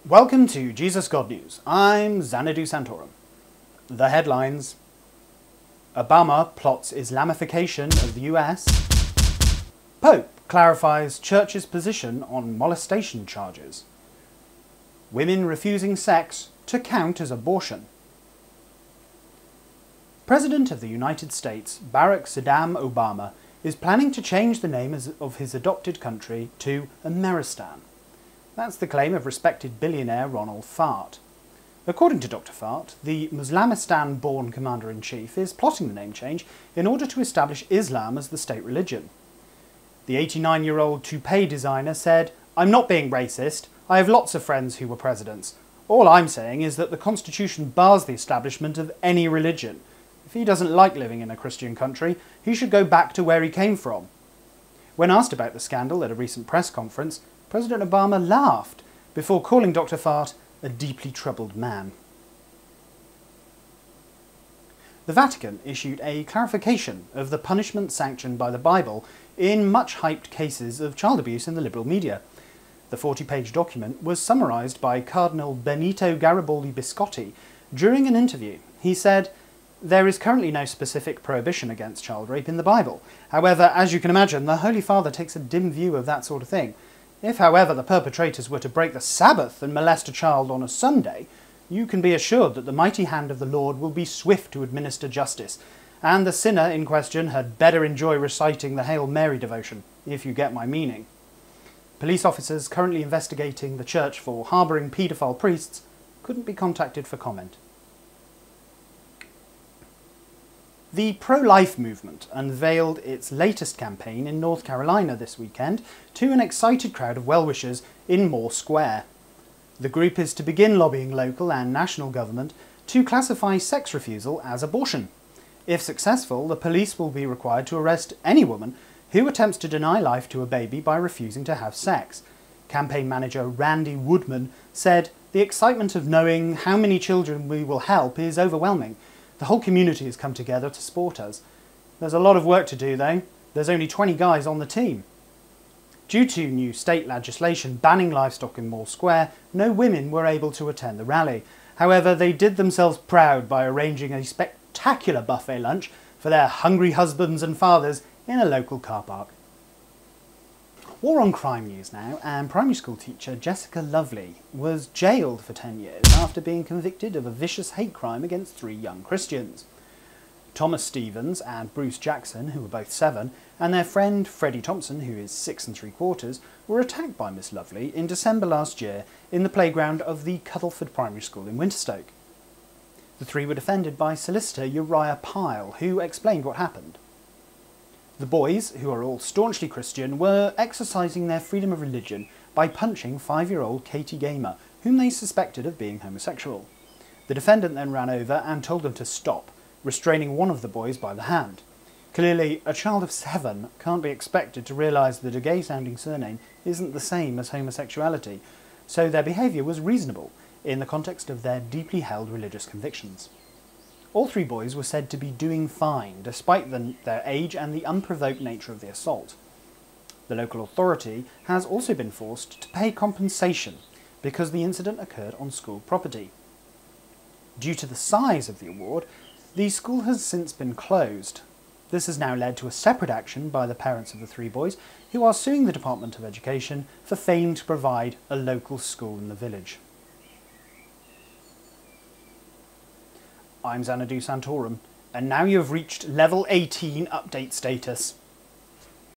Welcome to Jesus God News. I'm Xanadu Santorum. The headlines: Obama plots Islamification of the US. Pope clarifies Church's position on molestation charges. Women refusing sex to count as abortion. President of the United States, Barack Obama, is planning to change the name of his adopted country to Ameristan. That's the claim of respected billionaire Ronald Fart. According to Dr. Fart, the Muslamistan-born commander-in-chief is plotting the name change in order to establish Islam as the state religion. The 89-year-old toupee designer said, "I'm not being racist. I have lots of friends who were presidents. All I'm saying is that the Constitution bars the establishment of any religion. If he doesn't like living in a Christian country, he should go back to where he came from." When asked about the scandal at a recent press conference, President Obama laughed before calling Dr. Fart a deeply troubled man. The Vatican issued a clarification of the punishment sanctioned by the Bible in much-hyped cases of child abuse in the liberal media. The 40-page document was summarised by Cardinal Benito Garibaldi Biscotti during an interview. He said, "There is currently no specific prohibition against child rape in the Bible. However, as you can imagine, the Holy Father takes a dim view of that sort of thing. If, however, the perpetrators were to break the Sabbath and molest a child on a Sunday, you can be assured that the mighty hand of the Lord will be swift to administer justice, and the sinner in question had better enjoy reciting the Hail Mary devotion, if you get my meaning." Police officers currently investigating the church for harbouring paedophile priests couldn't be contacted for comment. The Prolife movement unveiled its latest campaign in North Carolina this weekend to an excited crowd of well-wishers in Moore Square. The group is to begin lobbying local and national government to classify sex refusal as abortion. If successful, the police will be required to arrest any woman who attempts to deny life to a baby by refusing to have sex. Campaign manager Randy Woodman said, "The excitement of knowing how many children we will help is overwhelming. The whole community has come together to support us. There's a lot of work to do though. There's only 20 guys on the team." Due to new state legislation banning livestock in Moore Square, no women were able to attend the rally. However, they did themselves proud by arranging a spectacular buffet lunch for their hungry husbands and fathers in a local car park. War on crime news now, and primary school teacher Jessica Lovely was jailed for 10 years after being convicted of a vicious hate crime against 3 young Christians. Thomas Stevens and Bruce Jackson, who were both 7, and their friend Freddie Thompson, who is 6 3/4, were attacked by Miss Lovely in December last year in the playground of the Cuddleford Primary School in Winterstoke. The 3 were defended by solicitor Uriah Pyle, who explained what happened. The boys, who are all staunchly Christian, were exercising their freedom of religion by punching 5-year-old Katie Gamer, whom they suspected of being homosexual. The defendant then ran over and told them to stop, restraining one of the boys by the hand. Clearly, a child of 7 can't be expected to realise that a gay-sounding surname isn't the same as homosexuality, so their behaviour was reasonable in the context of their deeply held religious convictions. All 3 boys were said to be doing fine, despite their age and the unprovoked nature of the assault. The local authority has also been forced to pay compensation because the incident occurred on school property. Due to the size of the award, the school has since been closed. This has now led to a separate action by the parents of the 3 boys, who are suing the Department of Education for failing to provide a local school in the village. I'm Xanadu Santorum, and now you have reached Level 18 update status.